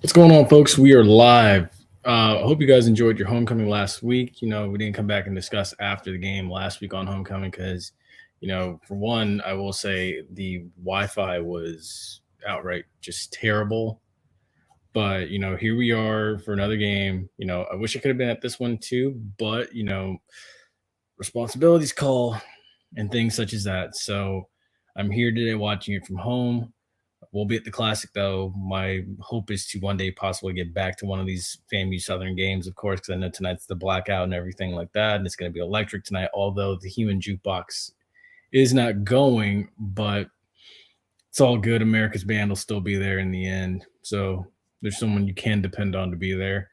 What's going on, folks? We are live. I hope you guys enjoyed your homecoming last week. We didn't come back and discuss after the game last week on homecoming because, for one, I will say the Wi-Fi was outright just terrible. But here we are for another game. I wish I could have been at this one too, but responsibilities call and things such as that. So I'm here today watching it from home. We'll be at the Classic, though. My hope is to one day possibly get back to one of these FAMU Southern games, of course, because I know tonight's the blackout and everything like that, and it's going to be electric tonight. Although the human jukebox is not going, but it's all good. America's band will still be there in the end, so there's someone you can depend on to be there.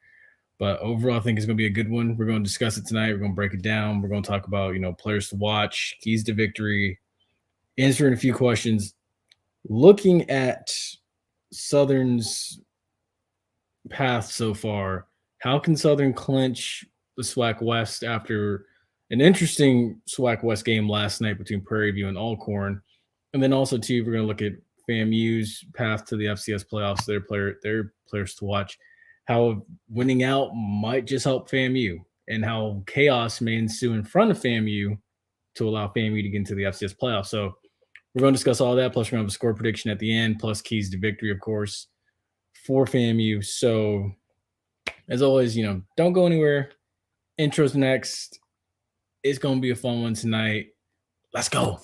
But overall, I think it's going to be a good one. We're going to discuss it tonight. We're going to break it down. We're going to talk about players to watch, keys to victory, answering a few questions, looking at Southern's path so far. How can Southern clinch the SWAC West after an interesting SWAC West game last night between Prairie View and Alcorn? And then also too, we're going to look at FAMU's path to the FCS playoffs. Their players to watch. How winning out might just help FAMU, and how chaos may ensue in front of FAMU to allow FAMU to get into the FCS playoffs. So we're going to discuss all that. Plus, we're going to have a score prediction at the end, plus keys to victory, of course, for FAMU. So, as always, don't go anywhere. Intros next. It's going to be a fun one tonight. Let's go.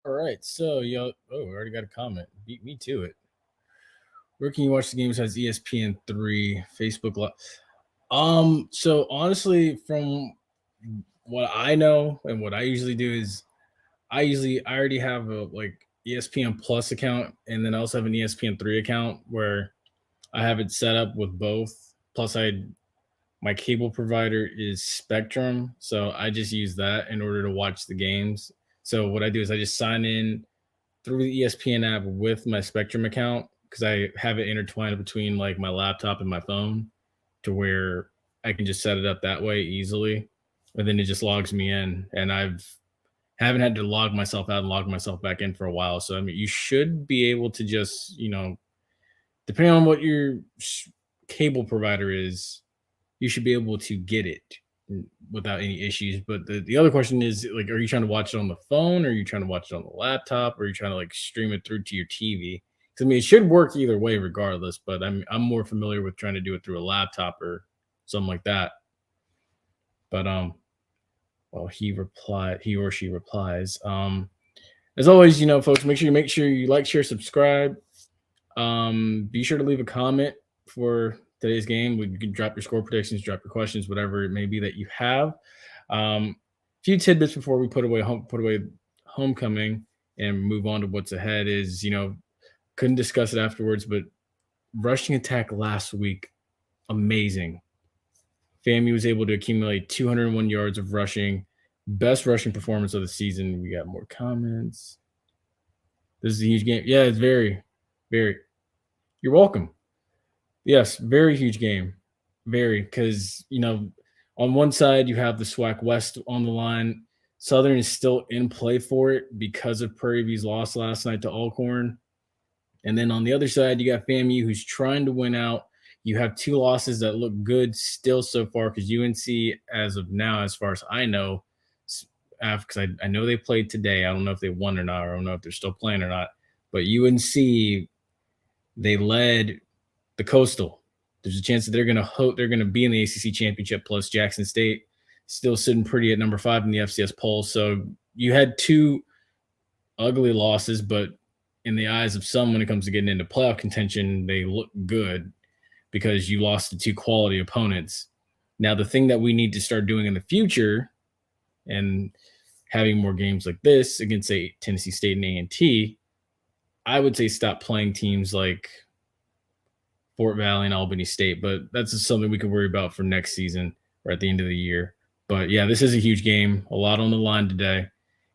All right, so we already got a comment. Beat me to it. Where can you watch the games? Has ESPN3, Facebook Live. So honestly, from what I know and what I usually do is I already have a ESPN Plus account, and then I also have an ESPN3 account where I have it set up with both. Plus, my cable provider is Spectrum, so I just use that in order to watch the games. So what I do is I just sign in through the ESPN app with my Spectrum account because I have it intertwined between like my laptop and my phone to where I can just set it up that way easily. And then it just logs me in. And haven't had to log myself out and log myself back in for a while. So I mean, you should be able to just, depending on what your cable provider is, you should be able to get it without any issues. But the other question is like, are you trying to watch it on the phone? Or are you trying to watch it on the laptop? Or are you trying to like stream it through to your TV? Because I mean, it should work either way, regardless. But I'm more familiar with trying to do it through a laptop or something like that. But well, he or she replies. As always, folks, make sure you like, share, subscribe. Be sure to leave a comment for today's game. You can drop your score predictions, drop your questions, whatever it may be that you have. Few tidbits before we put away homecoming and move on to what's ahead is couldn't discuss it afterwards, but rushing attack last week, amazing. FAMU was able to accumulate 201 yards of rushing, best rushing performance of the season. We got more comments. This is a huge game. Yeah, it's very, very. You're welcome. Yes, very huge game. Very, because on one side you have the SWAC West on the line. Southern is still in play for it because of Prairie View's loss last night to Alcorn. And then on the other side, you got FAMU who's trying to win out. You have two losses that look good still so far because UNC, as of now, as far as I know, because I know they played today. I don't know if they won or not, or I don't know if they're still playing or not. But UNC, they led the Coastal. There's a chance that they're gonna be in the ACC championship. Plus Jackson State still sitting pretty at number 5 in the FCS poll. So you had two ugly losses, but in the eyes of some, when it comes to getting into playoff contention, they look good because you lost to two quality opponents. Now, the thing that we need to start doing in the future and having more games like this against, say, Tennessee State and A&T, I would say stop playing teams like Fort Valley and Albany State, but that's just something we can worry about for next season or at the end of the year. But yeah, this is a huge game, a lot on the line today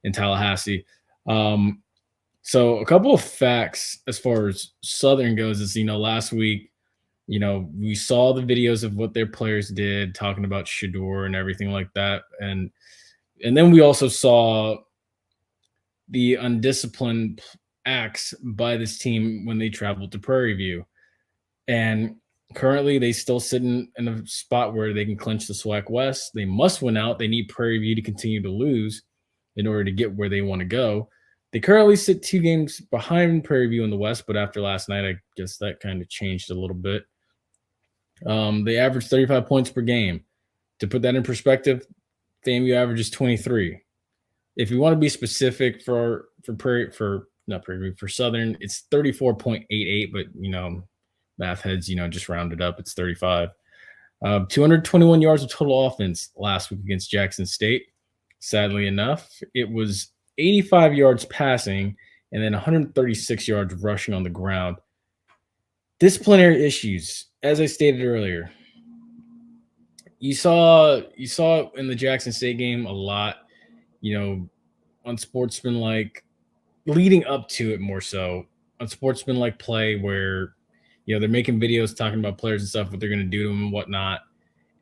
in Tallahassee. So a couple of facts as far as Southern goes is, last week, we saw the videos of what their players did, talking about Shador and everything like that. And then we also saw the undisciplined acts by this team when they traveled to Prairie View. And currently they still sit in a spot where they can clinch the SWAC West. They must win out. They need Prairie View to continue to lose in order to get where they want to go. They currently sit 2 games behind Prairie View in the West, but after last night, I guess that kind of changed a little bit. They average 35 points per game. To put that in perspective, FAMU averages 23. If you want to be specific for Southern, it's 34.88, but math heads, just round it up. It's 35. 221 yards of total offense last week against Jackson State. Sadly enough, it was 85 yards passing and then 136 yards rushing on the ground. Disciplinary issues, as I stated earlier. You saw in the Jackson State game a lot, unsportsmanlike, leading up to it more so, unsportsmanlike play where, they're making videos talking about players and stuff, what they're going to do to them and whatnot.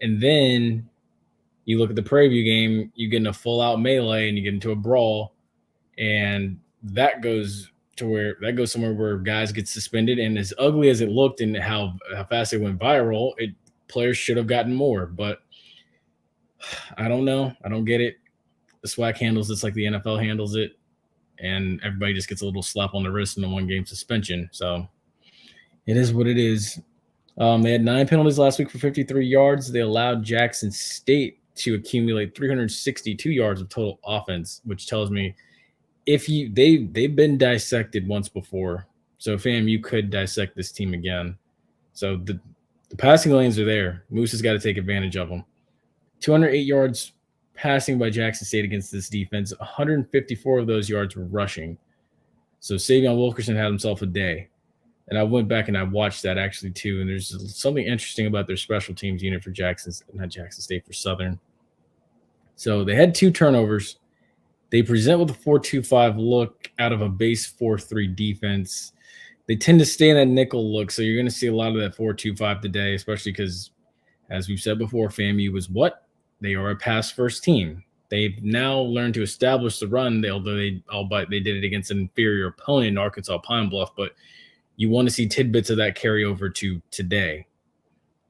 And then you look at the Prairie View game, you get in a full-out melee and you get into a brawl, and that goes somewhere where guys get suspended. And as ugly as it looked and how fast it went viral, players should have gotten more. But I don't know. I don't get it. The SWAC handles this like the NFL handles it, and everybody just gets a little slap on the wrist and a 1-game suspension. So it is what it is. They had 9 penalties last week for 53 yards. They allowed Jackson State to accumulate 362 yards of total offense, which tells me they've been dissected once before. So FAMU could dissect this team again. So the passing lanes are there. Moose has got to take advantage of them. 208 yards passing by Jackson State against this defense. 154 of those yards were rushing. So Savion Wilkerson had himself a day. And I went back and I watched that actually too. And there's something interesting about their special teams unit for Jackson State, for Southern. So they had 2 turnovers. They present with a 4-2-5 look out of a base 4-3 defense. They tend to stay in that nickel look. So you're going to see a lot of that 4-2-5 today, especially because, as we've said before, FAMU was what? They are a pass-first team. They've now learned to establish the run, although they did it against an inferior opponent in Arkansas Pine Bluff. But you want to see tidbits of that carry over to today.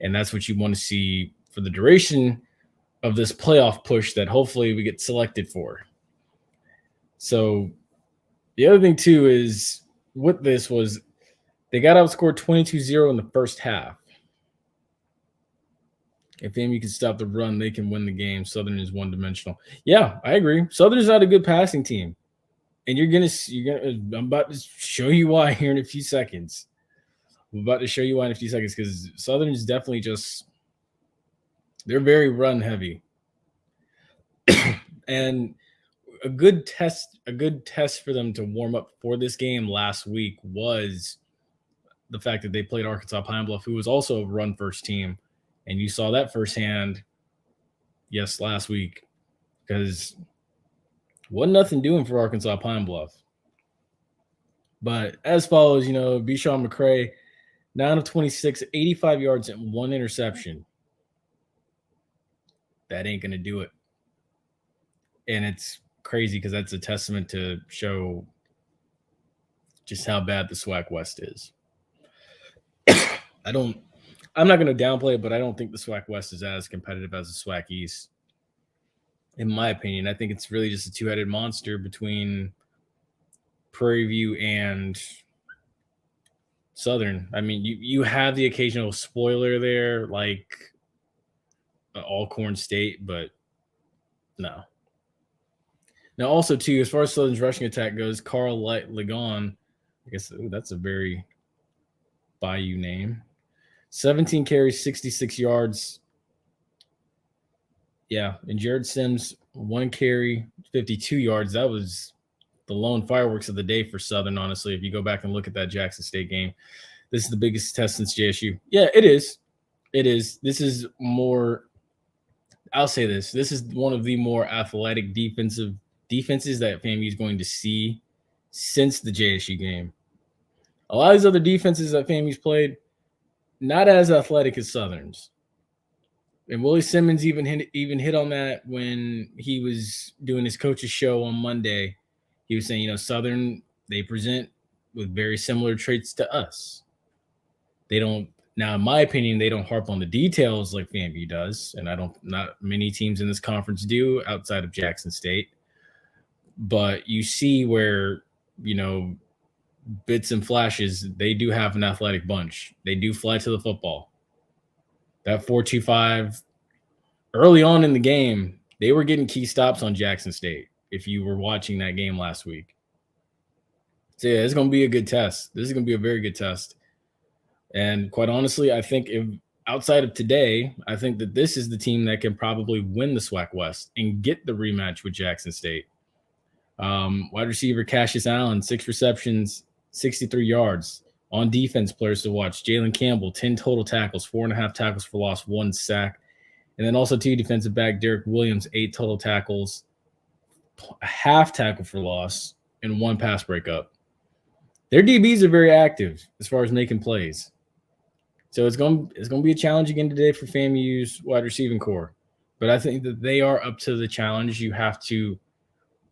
And that's what you want to see for the duration of this playoff push that hopefully we get selected for. So the other thing too is with this was they got outscored 22-0 in the first half. If FAMU can stop the run, they can win the game. Southern is one-dimensional. Yeah, I agree. Southern's not a good passing team. And I'm about to show you why here in a few seconds. Because Southern is definitely they're very run heavy. And a good test for them to warm up for this game last week was the fact that they played Arkansas Pine Bluff, who was also a run first team. And you saw that firsthand, last week, because wasn't nothing doing for Arkansas Pine Bluff. But as follows, Bishawn McCray, 9 of 26, 85 yards and 1 interception. That ain't going to do it. And it's crazy because that's a testament to show just how bad the SWAC West is. I'm not going to downplay it, but I don't think the SWAC West is as competitive as the SWAC East. In my opinion, I think it's really just a two-headed monster between Prairie View and Southern. I mean, you have the occasional spoiler there, like Alcorn State, but no. Now, also too, as far as Southern's rushing attack goes, Carl Ligon, I guess that's a very Bayou name. 17 carries, 66 yards. Yeah, and Jared Sims, 1 carry, 52 yards. That was the lone fireworks of the day for Southern, honestly. If you go back and look at that Jackson State game, this is the biggest test since JSU. Yeah, it is. It is. This is more – I'll say this. This is one of the more athletic defenses that FAMU is going to see since the JSU game. A lot of these other defenses that FAMU's played, not as athletic as Southern's. And Willie Simmons even hit on that when he was doing his coach's show on Monday. He was saying, Southern, they present with very similar traits to us. They don't – now, in my opinion, they don't harp on the details like FAMU does, and not many teams in this conference do outside of Jackson State. But you see where, bits and flashes, they do have an athletic bunch. They do fly to the football. That 4.25 early on in the game, they were getting key stops on Jackson State if you were watching that game last week. So, yeah, it's going to be a good test. This is going to be a very good test. And quite honestly, I think outside of today, I think that this is the team that can probably win the SWAC West and get the rematch with Jackson State. Wide receiver Cassius Allen, 6 receptions, 63 yards. On defense, players to watch: Jalen Campbell, 10 total tackles, 4.5 tackles for loss, 1 sack. And then also 2 defensive back, Derek Williams, 8 total tackles, a half tackle for loss, and 1 pass breakup. Their DBs are very active as far as making plays. So it's going to be a challenge again today for FAMU's wide receiving core. But I think that they are up to the challenge. You have to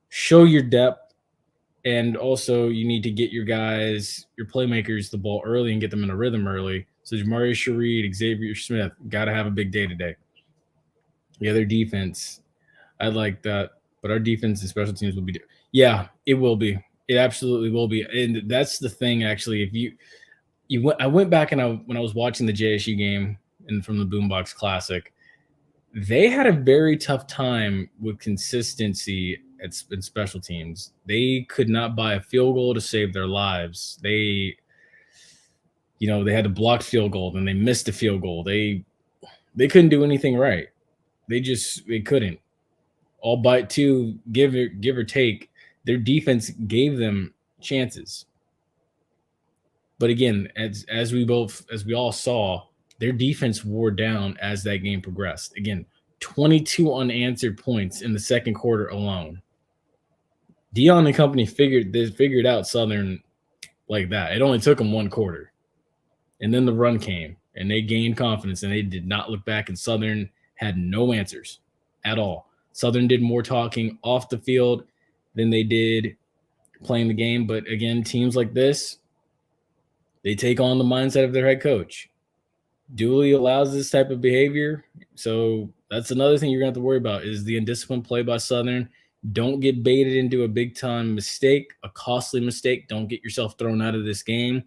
show your depth. And also, you need to get your guys, your playmakers, the ball early and get them in a rhythm early. So Jamari Shareed, Xavier Smith, got to have a big day today. Yeah, their defense, I like that. But our defense and special teams will be – yeah, it will be. It absolutely will be. And that's the thing, actually. If I went back and when I was watching the JSU game and from the Boombox Classic, they had a very tough time with consistency in special teams. They could not buy a field goal to save their lives. They had a blocked field goal, and they missed a field goal. They couldn't do anything right. They couldn't. All but 2, give or take, their defense gave them chances. But again, as we all saw, their defense wore down as that game progressed. Again, 22 unanswered points in the second quarter alone. Dion and company figured out Southern like that. It only took them 1 quarter. And then the run came, and they gained confidence, and they did not look back, and Southern had no answers at all. Southern did more talking off the field than they did playing the game. But again, teams like this, they take on the mindset of their head coach. Dooley allows this type of behavior. So that's another thing you're going to have to worry about is the indisciplined play by Southern. Don't get baited into a big-time mistake, a costly mistake. Don't get yourself thrown out of this game,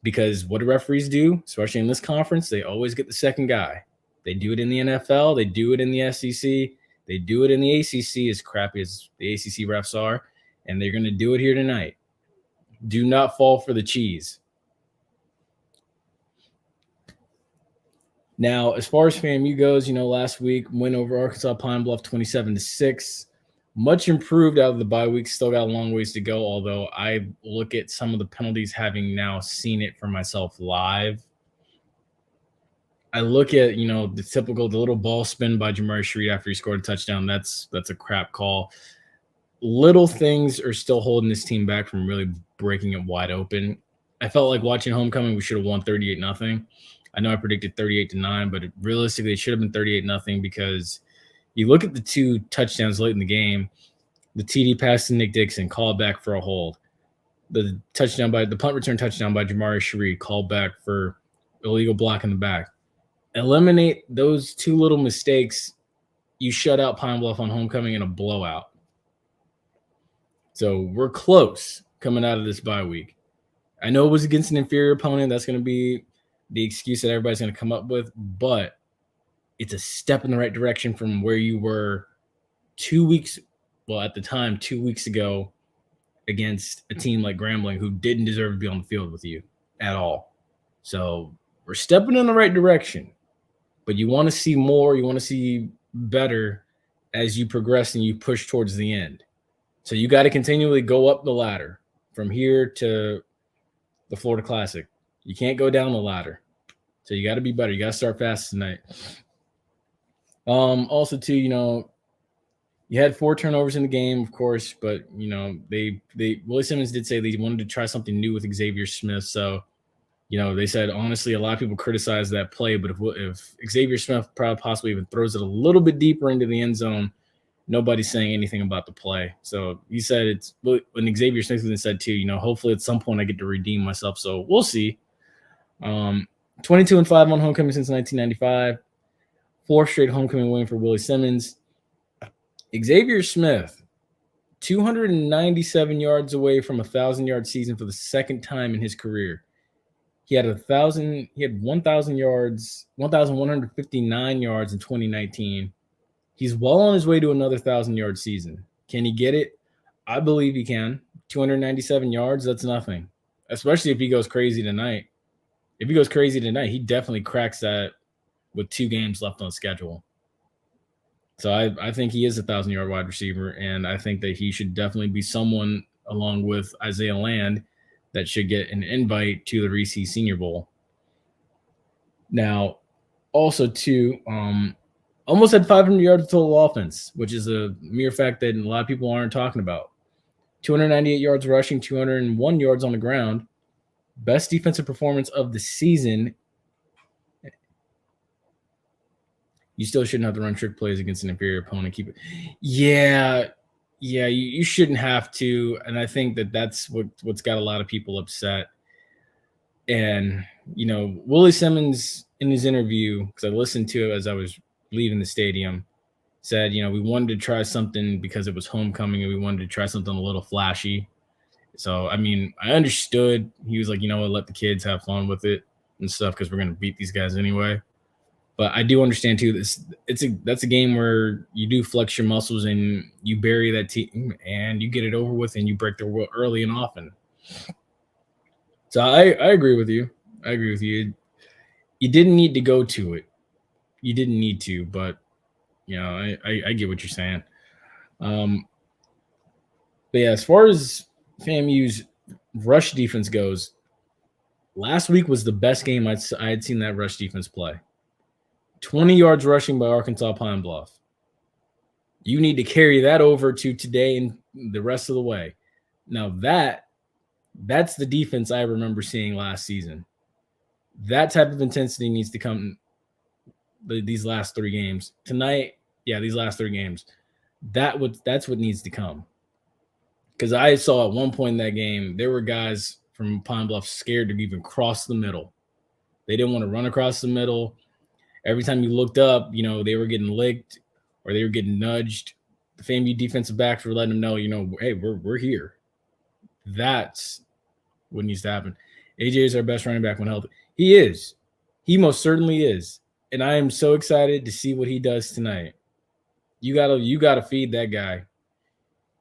because what do referees do, especially in this conference? They always get the second guy. They do it in the NFL. They do it in the SEC. They do it in the ACC, as crappy as the ACC refs are, and they're going to do it here tonight. Do not fall for the cheese. Now, as far as FAMU goes, last week win over Arkansas Pine Bluff 27-6. Much improved out of the bye week. Still got a long ways to go, although I look at some of the penalties, having now seen it for myself live. I look at, the little ball spin by Jamari Shareed after he scored a touchdown. That's a crap call. Little things are still holding this team back from really breaking it wide open. I felt like watching homecoming, we should have won 38-0. I know I predicted 38-9, but realistically, it should have been 38-0, because you look at the 2 touchdowns late in the game. The TD pass to Nick Dixon, called back for a hold. The punt return touchdown by Jamari Sharee, called back for illegal block in the back. Eliminate those two little mistakes. You shut out Pine Bluff on homecoming in a blowout. So we're close coming out of this bye week. I know it was against an inferior opponent. That's going to be the excuse that everybody's going to come up with, but it's a step in the right direction from where you were 2 weeks. Well, at the time, 2 weeks ago against a team like Grambling who didn't deserve to be on the field with you at all. So we're stepping in the right direction, but you want to see more. You want to see better as you progress and you push towards the end. So you got to continually go up the ladder from here to the Florida Classic. You can't go down the ladder. So you got to be better. You got to start fast tonight. Also, too, you had 4 turnovers in the game, of course, but Willie Simmons did say they wanted to try something new with Xavier Smith. So, they said honestly, a lot of people criticized that play, but if Xavier Smith probably possibly even throws it a little bit deeper into the end zone, nobody's saying anything about the play. So he said when Xavier Smith said too, hopefully at some point I get to redeem myself. So we'll see. 22-5 on homecoming since 1995. 4th straight homecoming win for Willie Simmons. Xavier Smith, 297 yards away from a 1,000-yard season for the second time in his career. He had 1,000 yards, 1,159 yards in 2019. He's well on his way to another 1,000-yard season. Can he get it? I believe he can. 297 yards, that's nothing, especially if he goes crazy tonight. If he goes crazy tonight, he definitely cracks that with 2 games left on schedule. So I think he is a 1,000-yard wide receiver, and I think that he should definitely be someone, along with Isaiah Land, that should get an invite to the Reese Senior Bowl. Now, also, too, almost had 500 yards of total offense, which is a mere fact that a lot of people aren't talking about. 298 yards rushing, 201 yards on the ground. Best defensive performance of the season. You still shouldn't have to run trick plays against an inferior opponent. Keep it. Yeah, you shouldn't have to. And I think that's what's got a lot of people upset. And, Willie Simmons in his interview, because I listened to it as I was leaving the stadium, said, we wanted to try something because it was homecoming and we wanted to try something a little flashy. So, I understood. He was like, let the kids have fun with it and stuff because we're going to beat these guys anyway. But I do understand, too, that's a game where you do flex your muscles and you bury that team and you get it over with and you break their will early and often. So I agree with you. You didn't need to go to it. You didn't need to, but, I get what you're saying. But, yeah, as far as FAMU's rush defense goes, last week was the best game I had seen that rush defense play. 20 yards rushing by Arkansas Pine Bluff. You need to carry that over to today and the rest of the way. Now that's the defense I remember seeing last season. That type of intensity needs to come these last 3 games. Tonight, these last 3 games. That's what needs to come. Because I saw at one point in that game, there were guys from Pine Bluff scared to even cross the middle. They didn't want to run across the middle. Every time you looked up, they were getting licked or they were getting nudged. The FAMU defensive backs were letting them know, hey, we're here. That's what needs to happen. AJ is our best running back when healthy. He is. He most certainly is. And I am so excited to see what he does tonight. You gotta feed that guy.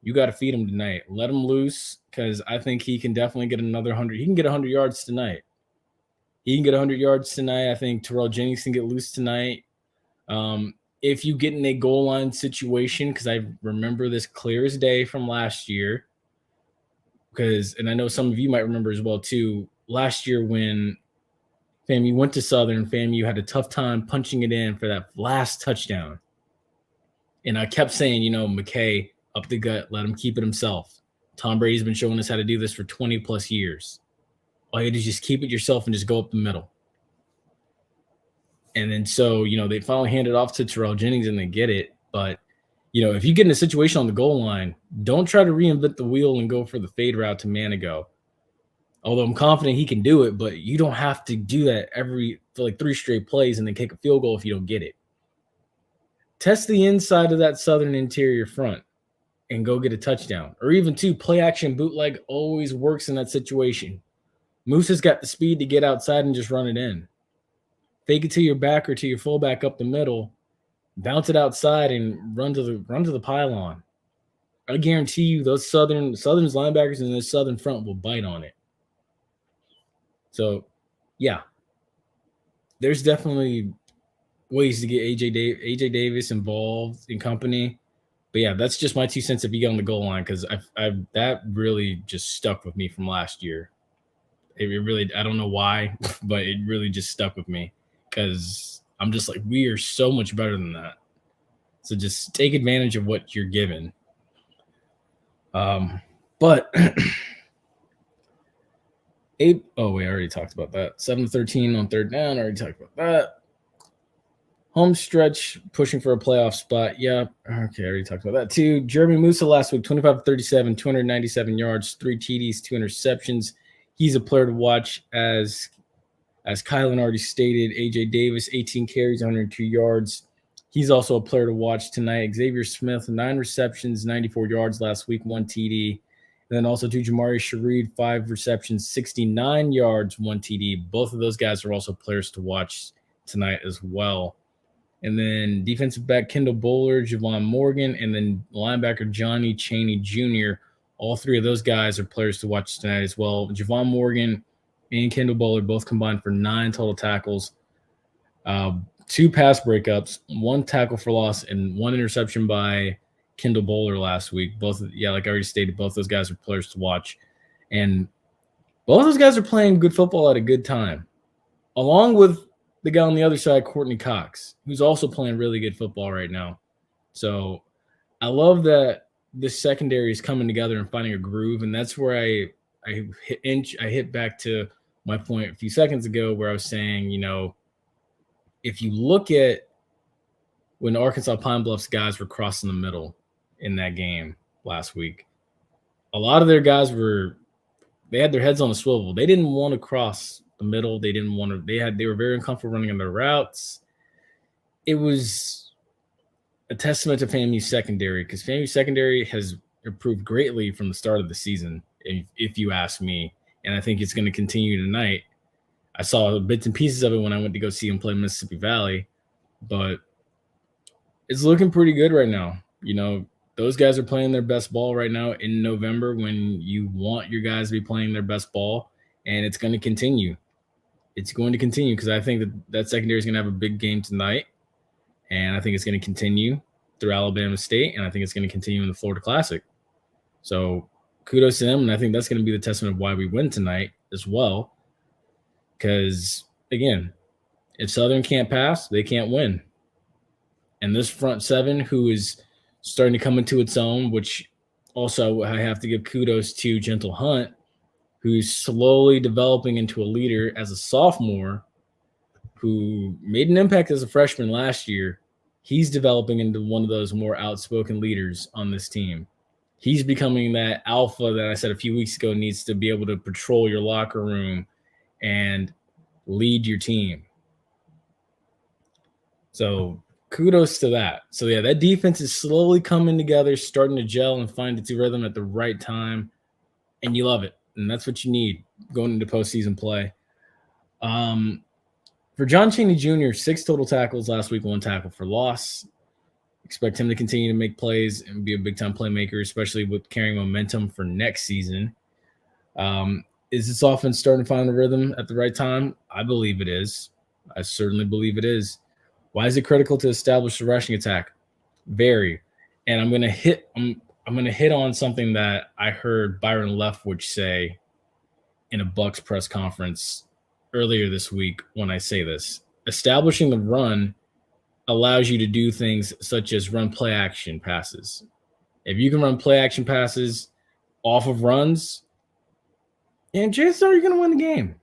You got to feed him tonight. Let him loose because I think he can definitely get another 100. He can get 100 yards tonight. I think Terrell Jennings can get loose tonight. If you get in a goal line situation, because I remember this clear as day from last year, and I know some of you might remember as well too, last year when FAMU went to Southern, FAMU had a tough time punching it in for that last touchdown. And I kept saying, McKay, up the gut, let him keep it himself. Tom Brady's been showing us how to do this for 20 plus years. All you have to just keep it yourself and just go up the middle. And then so, they finally hand it off to Terrell Jennings and they get it. But If you get in a situation on the goal line, don't try to reinvent the wheel and go for the fade route to Manigo. Although I'm confident he can do it, but you don't have to do that for like 3 straight plays and then kick a field goal if you don't get it. Test the inside of that Southern interior front and go get a touchdown. Or even play action bootleg always works in that situation. Moose has got the speed to get outside and just run it in. Fake it to your back or to your fullback up the middle, bounce it outside and run to the pylon. I guarantee you those Southern's linebackers and the Southern front will bite on it. So, yeah, there's definitely ways to get AJ Davis involved in company. But yeah, that's just my 2 cents if you get on the goal line, because that really just stuck with me from last year. It really, I don't know why, but it really just stuck with me because I'm just like, we are so much better than that. So just take advantage of what you're given. But we already talked about that. 7-13 on third down. Already talked about that. Home stretch, pushing for a playoff spot. Yeah. Okay, I already talked about that too. Jeremy Musa last week, 25-37, 297 yards, 3 TDs, 2 interceptions. He's a player to watch, as Kylan already stated. AJ Davis, 18 carries, 102 yards. He's also a player to watch tonight. Xavier Smith, 9 receptions, 94 yards last week, 1 TD. And then also to Jamari Shareed, 5 receptions, 69 yards, 1 TD. Both of those guys are also players to watch tonight as well. And then defensive back Kendall Bowler, Javon Morgan, and then linebacker Johnny Chaney Jr. All 3 of those guys are players to watch tonight as well. Javon Morgan and Kendall Bowler both combined for 9 total tackles, 2 pass breakups, 1 tackle for loss, and 1 interception by Kendall Bowler last week. Like I already stated, both those guys are players to watch. And both those guys are playing good football at a good time, along with the guy on the other side, Courtney Cox, who's also playing really good football right now. So I love that this secondary is coming together and finding a groove. And that's where I hit back to my point a few seconds ago where I was saying, if you look at when Arkansas Pine Bluff's guys were crossing the middle in that game last week, a lot of their guys they had their heads on a swivel. They didn't want to cross the middle. They didn't want to. They were very uncomfortable running on their routes. It was a testament to FAMU secondary, because FAMU secondary has improved greatly from the start of the season, if you ask me. And I think it's going to continue tonight. I saw bits and pieces of it when I went to go see him play Mississippi Valley, but it's looking pretty good right now. Those guys are playing their best ball right now in November, when you want your guys to be playing their best ball, and it's going to continue. It's going to continue because I think that secondary is going to have a big game tonight, and I think it's going to continue through Alabama State, and I think it's going to continue in the Florida Classic. So kudos to them, and I think that's going to be the testament of why we win tonight as well, because, again, if Southern can't pass, they can't win. And this front seven, who is starting to come into its own, which also I have to give kudos to Gentle Hunt, who's slowly developing into a leader as a sophomore, who made an impact as a freshman last year. He's developing into one of those more outspoken leaders on this team. He's becoming that alpha that I said a few weeks ago needs to be able to patrol your locker room and lead your team. So kudos to that. So, yeah, that defense is slowly coming together, starting to gel and find its rhythm at the right time, and you love it. And that's what you need going into postseason play. For John Chaney Jr., 6 total tackles last week, 1 tackle for loss. Expect him to continue to make plays and be a big-time playmaker, especially with carrying momentum for next season. Is this offense starting to find a rhythm at the right time? I believe it is. I certainly believe it is. Why is it critical to establish the rushing attack? Very. And I'm going to hit on something that I heard Byron Leftwich say in a Bucks press conference earlier this week when I say this. Establishing the run allows you to do things such as run play action passes. If you can run play action passes off of runs, and chances are you're going to win the game.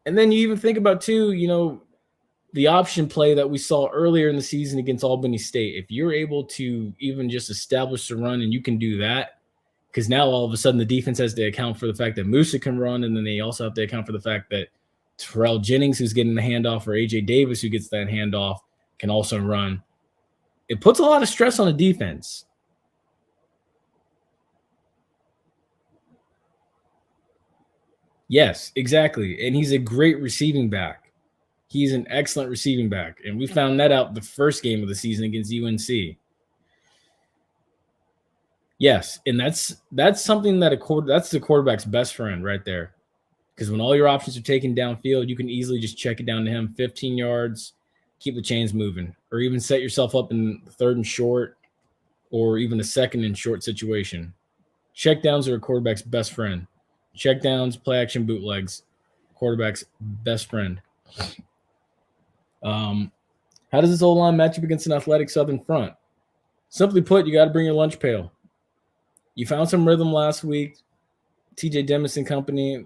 And then you even think about, too, the option play that we saw earlier in the season against Albany State, if you're able to even just establish the run and you can do that, because now all of a sudden the defense has to account for the fact that Musa can run, and then they also have to account for the fact that Terrell Jennings, who's getting the handoff, or AJ Davis, who gets that handoff, can also run. It puts a lot of stress on the defense. Yes, exactly. And he's a great receiving back. He's an excellent receiving back. And we found that out the first game of the season against UNC. Yes, and that's something that that's the quarterback's best friend right there. Because when all your options are taken downfield, you can easily just check it down to him, 15 yards, keep the chains moving, or even set yourself up in third and short, or even a second and short situation. Check downs are a quarterback's best friend. Check downs, play action bootlegs, quarterback's best friend. How does this O-line match up against an athletic Southern front? Simply put, you got to bring your lunch pail. You found some rhythm last week. TJ Demis and company,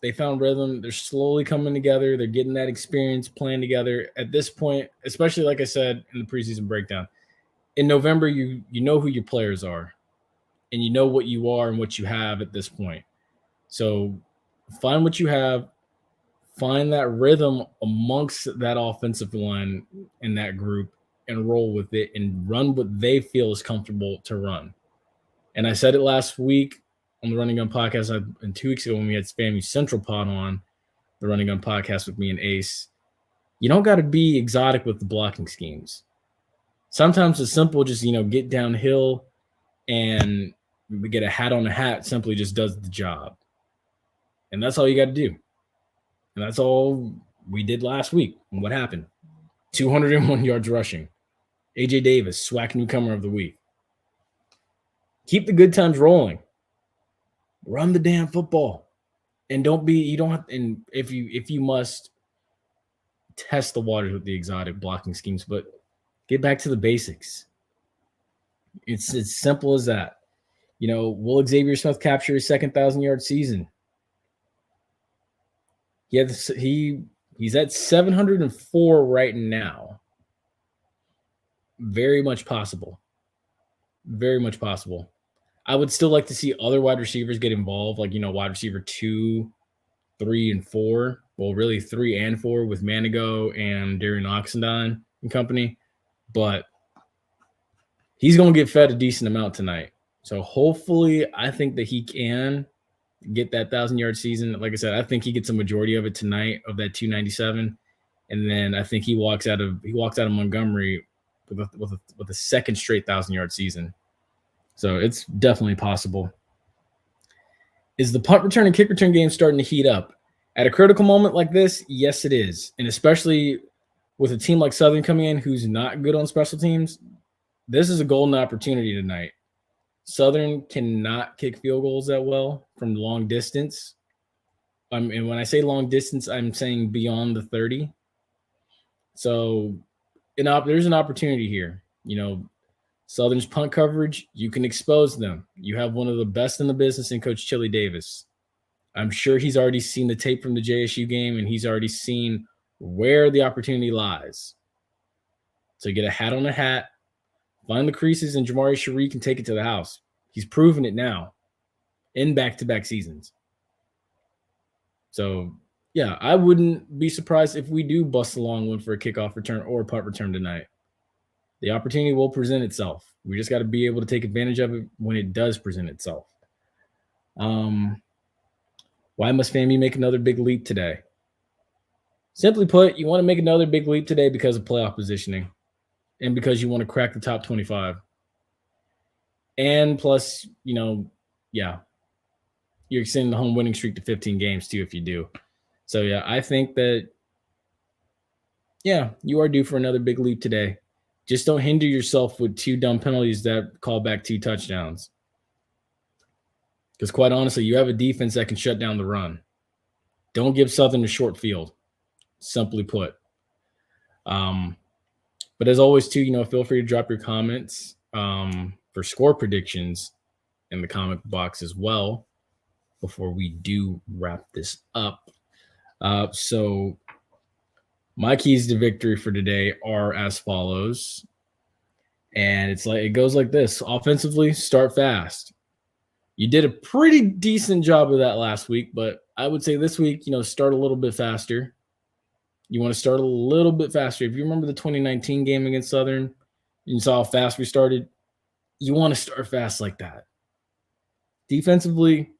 they found rhythm. They're slowly coming together. They're getting that experience playing together. At this point, especially like I said in the preseason breakdown, in November, you know who your players are, and you know what you are and what you have at this point. So find what you have, find that rhythm amongst that offensive line in that group, and roll with it and run what they feel is comfortable to run. And I said it last week on the Running Gun podcast, and 2 weeks ago when we had FAMU Central Pod on the Running Gun podcast with me and Ace. You don't got to be exotic with the blocking schemes. Sometimes it's simple, just get downhill and get a hat on a hat simply just does the job. And that's all you got to do. And that's all we did last week. And what happened? 201 yards rushing. AJ Davis, SWAC newcomer of the week. Keep the good times rolling. Run the damn football. And if you must, test the waters with the exotic blocking schemes, but get back to the basics. It's as simple as that. Will Xavier Smith capture his second 1,000-yard season? He's at 704 right now. Very much possible. Very much possible. I would still like to see other wide receivers get involved, like wide receiver 2, 3, and 4. Well, really 3 and 4 with Manigo and Darian Oxendine and company. But he's going to get fed a decent amount tonight. So hopefully, I think that he can get that 1,000-yard season. Like I said, I think he gets a majority of it tonight, of that 297, and then I think he walks out of Montgomery with a second straight 1,000-yard season. So it's definitely possible. Is the punt return and kick return game starting to heat up at a critical moment like this? Yes, it is, and especially with a team like Southern coming in who's not good on special teams. This is a golden opportunity tonight. Southern cannot kick field goals that well from long distance. And when I say long distance, I'm saying beyond the 30. So there's an opportunity here. Southern's punt coverage, you can expose them. You have one of the best in the business in Coach Chili Davis. I'm sure he's already seen the tape from the JSU game, and he's already seen where the opportunity lies. So get a hat on a hat, find the creases, and Jamari Shareed can take it to the house. He's proven it now in back-to-back seasons. So, yeah, I wouldn't be surprised if we do bust a long one for a kickoff return or a punt return tonight. The opportunity will present itself. We just got to be able to take advantage of it when it does present itself. Why must FAMU make another big leap today? Simply put, you want to make another big leap today because of playoff positioning and because you want to crack the top 25. And plus, you're extending the home winning streak to 15 games too if you do. So, yeah, I think that, you are due for another big leap today. Just don't hinder yourself with 2 dumb penalties that call back 2 touchdowns. Because quite honestly, you have a defense that can shut down the run. Don't give Southern a short field, simply put. But as always, too, feel free to drop your comments for score predictions in the comment box as well before we do wrap this up. So My keys to victory for today are as follows. And it goes like this. Offensively, start fast. You did a pretty decent job of that last week, but I would say this week, start a little bit faster. You want to start a little bit faster. If you remember the 2019 game against Southern, and you saw how fast we started, you want to start fast like that. Defensively,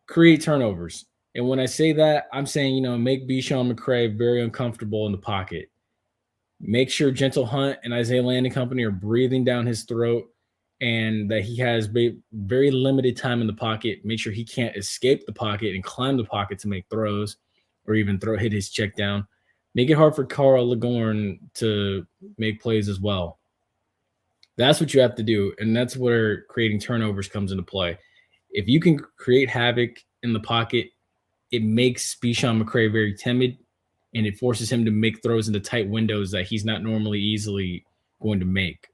create turnovers. And when I say that, I'm saying, make Bichon McCray very uncomfortable in the pocket. Make sure Gentle Hunt and Isaiah Landing Company are breathing down his throat and that he has very limited time in the pocket. Make sure he can't escape the pocket and climb the pocket to make throws or even hit his check down. Make it hard for Carl Lagorn to make plays as well. That's what you have to do, and that's where creating turnovers comes into play. If you can create havoc in the pocket, it makes Bichon McCray very timid, and it forces him to make throws into tight windows that he's not normally easily going to make.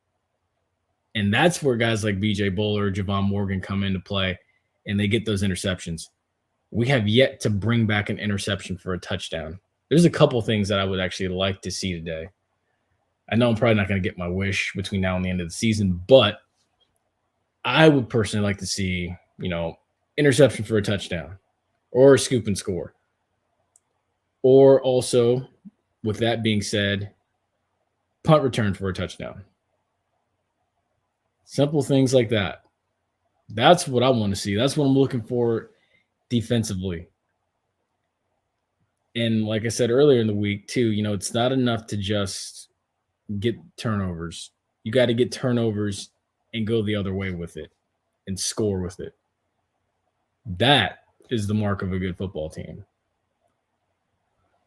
And that's where guys like BJ Bowler, Javon Morgan come into play, and they get those interceptions. We have yet to bring back an interception for a touchdown. There's a couple things that I would actually like to see today. I know I'm probably not going to get my wish between now and the end of the season, but I would personally like to see, interception for a touchdown or a scoop and score. Or also, with that being said, punt return for a touchdown. Simple things like that. That's what I want to see. That's what I'm looking for defensively. And like I said earlier in the week, too, it's not enough to just get turnovers. You got to get turnovers and go the other way with it and score with it. That is the mark of a good football team.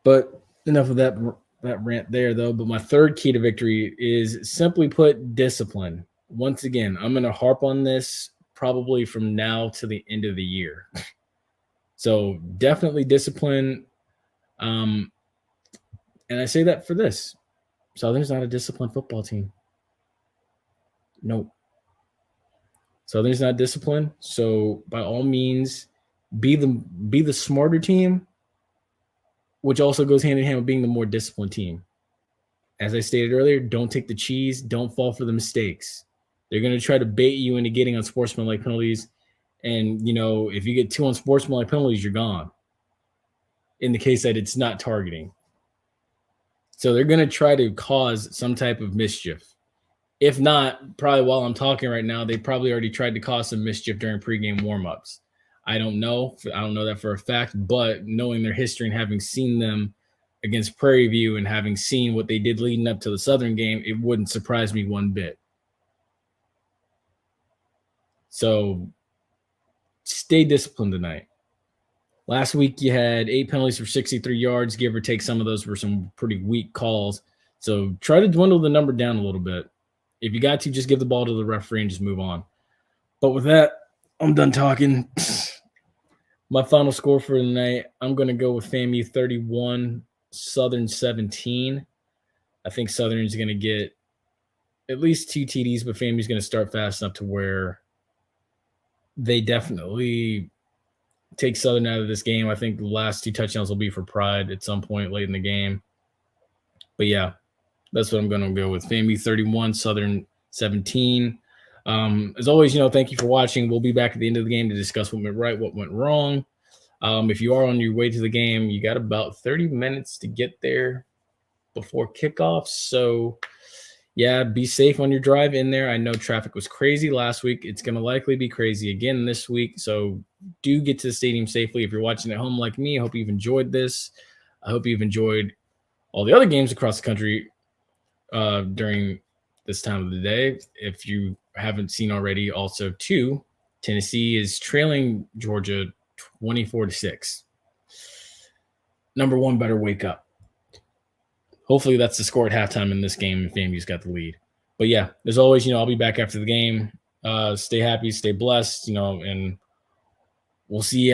But enough of that rant there, though. But my third key to victory is simply put, discipline. Once again, I'm going to harp on this probably from now to the end of the year. So definitely discipline. And I say that for this. Southern's not a disciplined football team. Nope. Southern's not disciplined. So by all means, be the smarter team, which also goes hand in hand with being the more disciplined team. As I stated earlier, don't take the cheese. Don't fall for the mistakes. They're going to try to bait you into getting unsportsmanlike penalties. And, if you get 2 unsportsmanlike penalties, you're gone. In the case that it's not targeting. So they're going to try to cause some type of mischief. If not, probably while I'm talking right now, they probably already tried to cause some mischief during pregame warmups. I don't know. I don't know that for a fact, but knowing their history and having seen them against Prairie View and having seen what they did leading up to the Southern game, it wouldn't surprise me one bit. So stay disciplined tonight. Last week, you had 8 penalties for 63 yards, give or take. Some of those were some pretty weak calls. So try to dwindle the number down a little bit. If you got to, just give the ball to the referee and just move on. But with that, I'm done talking. My final score for the night, I'm going to go with FAMU 31, Southern 17. I think Southern's going to get at least 2 TDs, but FAMU's going to start fast enough to where they definitely take Southern out of this game. I think the last 2 touchdowns will be for Pride at some point late in the game. But yeah, that's what I'm going to go with. FAMU 31, Southern 17. As always, thank you for watching. We'll be back at the end of the game to discuss what went right, what went wrong. If you are on your way to the game, you got about 30 minutes to get there before kickoff. So, yeah, be safe on your drive in there. I know traffic was crazy last week. It's going to likely be crazy again this week. So do get to the stadium safely. If you're watching at home like me, I hope you've enjoyed this. I hope you've enjoyed all the other games across the country during this time of the day. If you haven't seen already, also, too, Tennessee is trailing Georgia 24-6. Number one, better wake up. Hopefully that's the score at halftime in this game and FAMU's got the lead. But yeah, as always, I'll be back after the game. Stay happy, stay blessed, and we'll see you